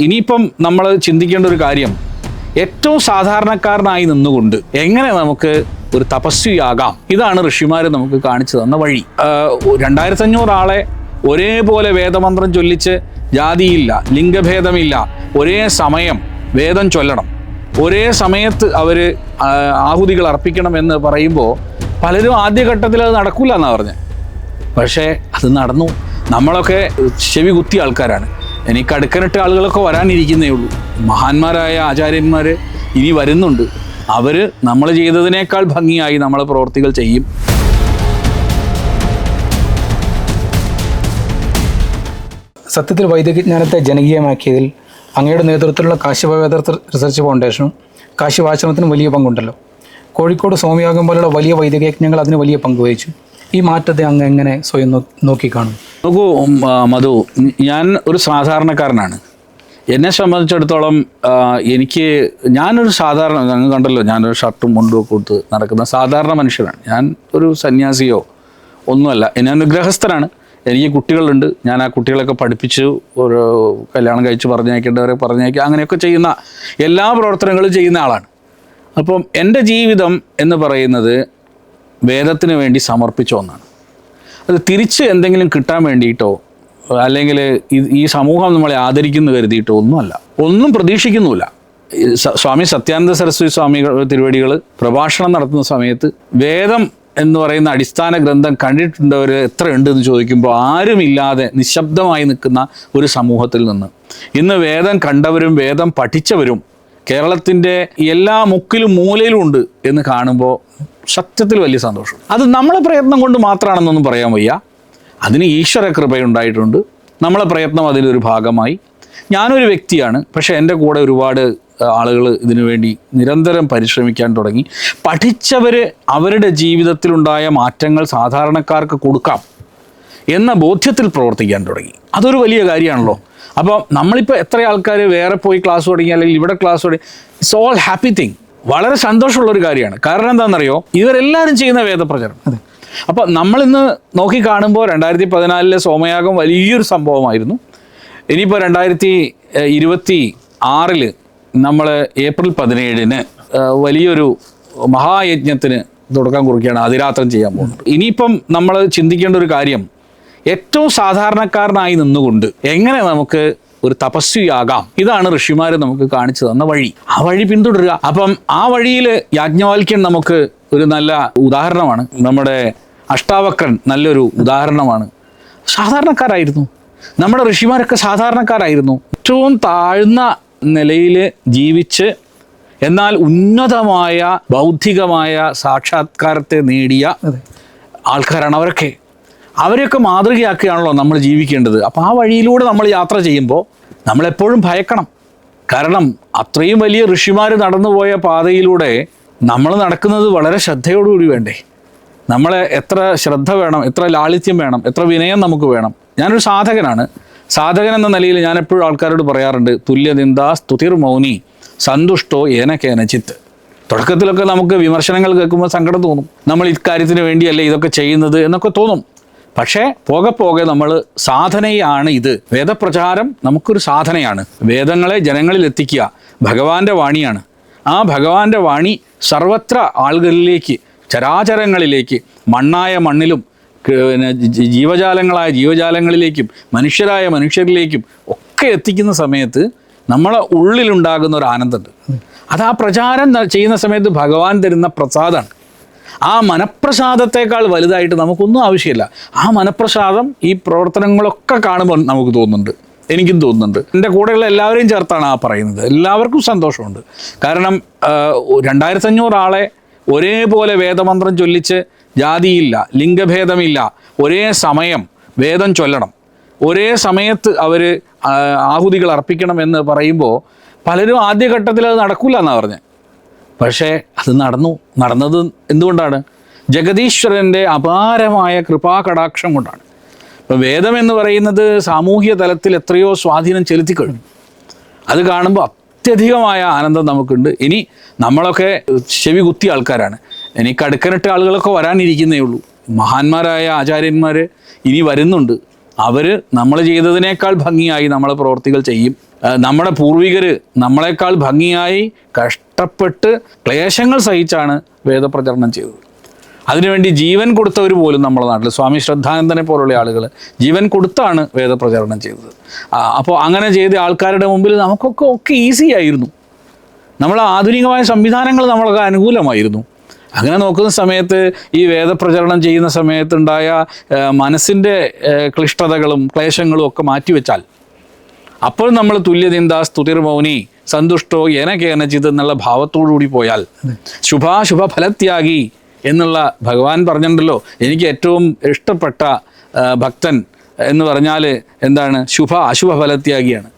ഇനിയിപ്പം നമ്മൾ ചിന്തിക്കേണ്ട ഒരു കാര്യം, ഏറ്റവും സാധാരണക്കാരനായി നിന്നുകൊണ്ട് എങ്ങനെ നമുക്ക് ഒരു തപസ്വിയാകാം, ഇതാണ് ഋഷിമാർ നമുക്ക് കാണിച്ചു തന്ന വഴി. 2500 ആളെ ഒരേപോലെ വേദമന്ത്രം ചൊല്ലിച്ച് ജാതിയില്ല, ലിംഗഭേദമില്ല, ഒരേ സമയം വേദം ചൊല്ലണം, ഒരേ സമയത്ത് അവർ ആഹുതികൾ അർപ്പിക്കണം എന്ന് പറയുമ്പോൾ പലരും ആദ്യഘട്ടത്തിൽ അത് നടക്കില്ല എന്നാണ് പറഞ്ഞത്. പക്ഷേ അത് നടന്നു. നമ്മളൊക്കെ ചെവി കുത്തിയ ആൾക്കാരാണ്. ഇനി കടുക്കനിട്ട ആളുകളൊക്കെ വരാനിരിക്കുന്നേ ഉള്ളൂ. മഹാന്മാരായ ആചാര്യന്മാർ ഇനി വരുന്നുണ്ട്. അവർ നമ്മൾ ചെയ്തതിനേക്കാൾ ഭംഗിയായി നമ്മളെ പ്രവർത്തികൾ ചെയ്യും. സത്യത്തിൽ വൈദികജ്ഞാനത്തെ ജനകീയമാക്കിയതിൽ അങ്ങയുടെ നേതൃത്വത്തിലുള്ള കാശിവേദ റിസർച്ച് ഫൗണ്ടേഷനും കാശിവാശ്രമത്തിനും വലിയ പങ്കുണ്ടല്ലോ. കോഴിക്കോട് സോമയാഗം പോലുള്ള വലിയ വൈദികയജ്ഞങ്ങൾ അതിന് വലിയ പങ്ക് വഹിച്ചു. ഈ മാറ്റത്തെ അങ്ങ് എങ്ങനെ സ്വയം നോക്കിക്കാണും? നോക്കൂ മധു, ഞാൻ ഒരു സാധാരണക്കാരനാണ്. എന്നെ സംബന്ധിച്ചിടത്തോളം ഞാനൊരു സാധാരണ, അങ്ങ് കണ്ടല്ലോ, ഞാനൊരു ഷർട്ടും മുണ്ടും ഒക്കെ കൊടുത്ത് നടക്കുന്ന സാധാരണ മനുഷ്യനാണ്. ഞാൻ ഒരു സന്യാസിയോ ഒന്നുമല്ല. ഞാനൊരു ഗൃഹസ്ഥനാണ്. എനിക്ക് കുട്ടികളുണ്ട്. ഞാൻ ആ കുട്ടികളൊക്കെ പഠിപ്പിച്ചു, ഒരു കല്യാണം കഴിച്ച് പറഞ്ഞയക്കേണ്ടവരെ പറഞ്ഞയക്കുക, അങ്ങനെയൊക്കെ ചെയ്യുന്ന എല്ലാ പ്രവർത്തനങ്ങളും ചെയ്യുന്ന ആളാണ്. അപ്പം എൻ്റെ ജീവിതം എന്ന് പറയുന്നത് വേദത്തിന് വേണ്ടി സമർപ്പിച്ച ഒന്നാണ്. അത് തിരിച്ച് എന്തെങ്കിലും കിട്ടാൻ വേണ്ടിയിട്ടോ അല്ലെങ്കിൽ ഈ സമൂഹം നമ്മളെ ആദരിക്കുന്നു കരുതിയിട്ടോ ഒന്നുമല്ല, ഒന്നും പ്രതീക്ഷിക്കുന്നുമില്ല. സ്വാമി സത്യാനന്ദ സരസ്വതി സ്വാമി തിരുവടികൾ പ്രഭാഷണം നടത്തുന്ന സമയത്ത് വേദം എന്ന് പറയുന്ന അടിസ്ഥാന ഗ്രന്ഥം കണ്ടിട്ടുണ്ടവർ എത്ര ഉണ്ടെന്ന് ചോദിക്കുമ്പോൾ ആരുമില്ലാതെ നിശബ്ദമായി നിൽക്കുന്ന ഒരു സമൂഹത്തിൽ നിന്ന് ഇന്ന് വേദം കണ്ടവരും വേദം പഠിച്ചവരും കേരളത്തിൻ്റെ എല്ലാ മുക്കിലും മൂലയിലും ഉണ്ട് എന്ന് കാണുമ്പോൾ സത്യത്തിൽ വലിയ സന്തോഷം. അത് നമ്മളെ പ്രയത്നം കൊണ്ട് മാത്രമാണെന്നൊന്നും പറയാൻ വയ്യ. അതിന് ഈശ്വര കൃപയുണ്ടായിട്ടുണ്ട്. നമ്മളെ പ്രയത്നം അതിലൊരു ഭാഗമായി. ഞാനൊരു വ്യക്തിയാണ്, പക്ഷേ എൻ്റെ കൂടെ ഒരുപാട് ആളുകൾ ഇതിനു വേണ്ടി നിരന്തരം പരിശ്രമിക്കാൻ തുടങ്ങി. പഠിച്ചവർ അവരുടെ ജീവിതത്തിലുണ്ടായ മാറ്റങ്ങൾ സാധാരണക്കാർക്ക് കൊടുക്കാം എന്ന ബോധ്യത്തിൽ പ്രവർത്തിക്കാൻ തുടങ്ങി. അതൊരു വലിയ കാര്യമാണല്ലോ. അപ്പോൾ നമ്മളിപ്പോൾ എത്ര ആൾക്കാർ വേറെ പോയി ക്ലാസ് തുടങ്ങി അല്ലെങ്കിൽ ഇവിടെ ക്ലാസ് തുടങ്ങി, ഇറ്റ്സ് ഓൾ ഹാപ്പി തിങ്. വളരെ സന്തോഷമുള്ളൊരു കാര്യമാണ്. കാരണം എന്താണെന്നറിയോ, ഇവരെല്ലാവരും ചെയ്യുന്ന വേദപ്രചരണം. അപ്പോൾ നമ്മളിന്ന് നോക്കിക്കാണുമ്പോൾ 2014 സോമയാഗം വലിയൊരു സംഭവമായിരുന്നു. ഇനിയിപ്പോൾ 2026 നമ്മൾ ഏപ്രിൽ 17 വലിയൊരു മഹായജ്ഞത്തിന് തുടക്കം കുറിക്കുകയാണ്. അതിരാത്രം ചെയ്യാൻ പോകുന്നത്. ഇനിയിപ്പം നമ്മൾ ചിന്തിക്കേണ്ട ഒരു കാര്യം, ഏറ്റവും സാധാരണക്കാരനായി നിന്നുകൊണ്ട് എങ്ങനെ നമുക്ക് ഒരു തപസ്വിയാകാം, ഇതാണ് ഋഷിമാർ നമുക്ക് കാണിച്ചു തന്ന വഴി. ആ വഴി പിന്തുടരുക. അപ്പം ആ വഴിയിൽ യാജ്ഞവൽക്യൻ നമുക്ക് ഒരു നല്ല ഉദാഹരണമാണ്. നമ്മുടെ അഷ്ടാവക്രൻ നല്ലൊരു ഉദാഹരണമാണ്. സാധാരണക്കാരായിരുന്നു നമ്മുടെ ഋഷിമാരൊക്കെ, സാധാരണക്കാരായിരുന്നു. ഏറ്റവും താഴ്ന്ന നിലയിൽ ജീവിച്ച് എന്നാൽ ഉന്നതമായ ബൗദ്ധികമായ സാക്ഷാത്കാരത്തെ നേടിയ ആൾക്കാരാണ് അവരൊക്കെ. അവരെയൊക്കെ മാതൃകയാക്കുകയാണല്ലോ നമ്മൾ ജീവിക്കേണ്ടത്. അപ്പോൾ ആ വഴിയിലൂടെ നമ്മൾ യാത്ര ചെയ്യുമ്പോൾ നമ്മളെപ്പോഴും ഭയക്കണം. കാരണം അത്രയും വലിയ ഋഷിമാർ നടന്നുപോയ പാതയിലൂടെ നമ്മൾ നടക്കുന്നത് വളരെ ശ്രദ്ധയോടുകൂടി വേണ്ടേ? നമ്മളെ എത്ര ശ്രദ്ധ വേണം, എത്ര ലാളിത്യം വേണം, എത്ര വിനയം നമുക്ക് വേണം. ഞാനൊരു സാധകനാണ്. സാധകൻ എന്ന നിലയിൽ ഞാൻ എപ്പോഴും ആൾക്കാരോട് പറയാറുണ്ട്, തുല്യനിന്ദാ സ്തുതിർ മൗനി സന്തുഷ്ടോ ഏനക്കേനചിത്ത്. തുടക്കത്തിലൊക്കെ നമുക്ക് വിമർശനങ്ങൾ കേൾക്കുമ്പോൾ സങ്കടം തോന്നും. നമ്മൾ ഇക്കാര്യത്തിന് വേണ്ടിയല്ലേ ഇതൊക്കെ ചെയ്യുന്നത് എന്നൊക്കെ തോന്നും. പക്ഷേ പോകെ പോകെ നമ്മൾ സാധനയാണ് ഇത്. വേദപ്രചാരം നമുക്കൊരു സാധനയാണ്. വേദങ്ങളെ ജനങ്ങളിൽ എത്തിക്കുക ഭഗവാന്റെ വാണിയാണ്. ആ ഭഗവാന്റെ വാണി സർവത്ര ആളുകളിലേക്ക്, ചരാചരങ്ങളിലേക്ക്, മണ്ണായ മണ്ണിലും ജീവജാലങ്ങളായ ജീവജാലങ്ങളിലേക്കും മനുഷ്യരായ മനുഷ്യരിലേക്കും ഒക്കെ എത്തിക്കുന്ന സമയത്ത് നമ്മളെ ഉള്ളിലുണ്ടാകുന്ന ഒരു ആനന്ദമുണ്ട്. അത് ആ പ്രചാരം ചെയ്യുന്ന സമയത്ത് ഭഗവാൻ തരുന്ന പ്രസാദമാണ്. ആ മനഃപ്രസാദത്തെക്കാൾ വലുതായിട്ട് നമുക്കൊന്നും ആവശ്യമില്ല. ആ മനഃപ്രസാദം ഈ പ്രവർത്തനങ്ങളൊക്കെ കാണുമ്പോൾ നമുക്ക് തോന്നുന്നുണ്ട്, എനിക്കും തോന്നുന്നുണ്ട്. എൻ്റെ കൂടെയുള്ള എല്ലാവരെയും ചേർത്താണ് ആ പറയുന്നത്. എല്ലാവർക്കും സന്തോഷമുണ്ട്. കാരണം 2500 ആളെ ഒരേപോലെ വേദമന്ത്രം ചൊല്ലിച്ച് ജാതിയില്ല, ലിംഗഭേദമില്ല, ഒരേ സമയം വേദം ചൊല്ലണം, ഒരേ സമയത്ത് അവർ ആഹുതികൾ അർപ്പിക്കണം എന്ന് പറയുമ്പോൾ പലരും ആദ്യഘട്ടത്തിൽ അത് നടക്കില്ല എന്നാണ് പറഞ്ഞത്. പക്ഷേ അത് നടന്നത് എന്തുകൊണ്ടാണ്? ജഗദീശ്വരൻ്റെ അപാരമായ കൃപാകടാക്ഷം കൊണ്ടാണ്. ഇപ്പം വേദം എന്ന് പറയുന്നത് സാമൂഹിക തലത്തിൽ എത്രയോ സ്വാധീനം ചെലുത്തിക്കഴിഞ്ഞു. അത് കാണുമ്പോൾ അത്യധികമായ ആനന്ദം നമുക്കുണ്ട്. ഇനി നമ്മളൊക്കെ ചെവി കുത്തിയ ആൾക്കാരാണ്. ഇനി കടുക്കനിട്ട ആളുകളൊക്കെ വരാനിരിക്കുന്നേ ഉള്ളൂ. മഹാന്മാരായ ആചാര്യന്മാർ ഇനി വരുന്നുണ്ട്. അവർ നമ്മൾ ചെയ്തതിനേക്കാൾ ഭംഗിയായി നമ്മളെ പ്രവർത്തികൾ ചെയ്യും. നമ്മുടെ പൂർവികർ നമ്മളെക്കാൾ ഭംഗിയായി കഷ്ടപ്പെട്ട് ക്ലേശങ്ങൾ സഹിച്ചാണ് വേദപ്രചരണം ചെയ്തത്. അതിനുവേണ്ടി ജീവൻ കൊടുത്തവർ പോലും നമ്മുടെ നാട്ടിൽ, സ്വാമി ശ്രദ്ധാനന്ദനെ പോലുള്ള ആളുകൾ ജീവൻ കൊടുത്താണ് വേദപ്രചരണം ചെയ്തത്. അപ്പോൾ അങ്ങനെ ചെയ്ത ആൾക്കാരുടെ മുമ്പിൽ നമുക്കൊക്കെ ഈസി ആയിരുന്നു. നമ്മളെ ആധുനികമായ സംവിധാനങ്ങൾ നമ്മൾക്ക് അനുകൂലമായിരുന്നു. അങ്ങനെ നോക്കുന്ന സമയത്ത് ഈ വേദപ്രചരണം ചെയ്യുന്ന സമയത്തുണ്ടായ മനസ്സിൻ്റെ ക്ലിഷ്ടതകളും ക്ലേശങ്ങളും ഒക്കെ മാറ്റിവെച്ചാൽ അപ്പോൾ നമ്മൾ തുല്യനിന്ദ സ്തുതിർമൗനി സന്തുഷ്ടോ ഏനകേനചിത് എന്നുള്ള ഭാവത്തോടുകൂടി പോയാൽ ശുഭാശുഭ ഫലത്യാഗി എന്നുള്ള ഭഗവാൻ പറഞ്ഞിട്ടുണ്ടല്ലോ. എനിക്ക് ഏറ്റവും ഇഷ്ടപ്പെട്ട ഭക്തൻ എന്ന് പറഞ്ഞാൽ എന്താണ്? ശുഭ അശുഭ ഫലത്യാഗിയാണ്.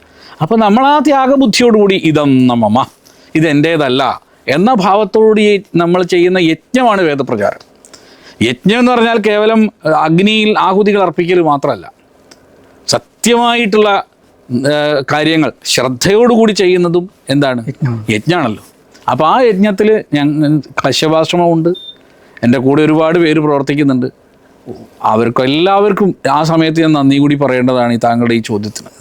അപ്പോൾ നമ്മൾ ആ ത്യാഗബുദ്ധിയോടുകൂടി ഇതം മമ, ഇതെൻ്റേതല്ല എന്ന ഭാവത്തോടുകൂടി നമ്മൾ ചെയ്യുന്ന യജ്ഞമാണ് വേദപ്രചാരം. യജ്ഞം എന്ന് പറഞ്ഞാൽ കേവലം അഗ്നിയിൽ ആഹുതികൾ അർപ്പിക്കൽ മാത്രമല്ല, സത്യമായിട്ടുള്ള കാര്യങ്ങൾ ശ്രദ്ധയോടുകൂടി ചെയ്യുന്നതും എന്താണ്? യജ്ഞമാണല്ലോ. അപ്പോൾ ആ യജ്ഞത്തിൽ കശ്യപാശ്രമമുണ്ട്, എൻ്റെ കൂടെ ഒരുപാട് പേര് പ്രവർത്തിക്കുന്നുണ്ട്. എല്ലാവർക്കും ആ സമയത്ത് ഞാൻ നന്ദി കൂടി പറയേണ്ടതാണ് ഈ താങ്കളുടെ ഈ ചോദ്യത്തിന്.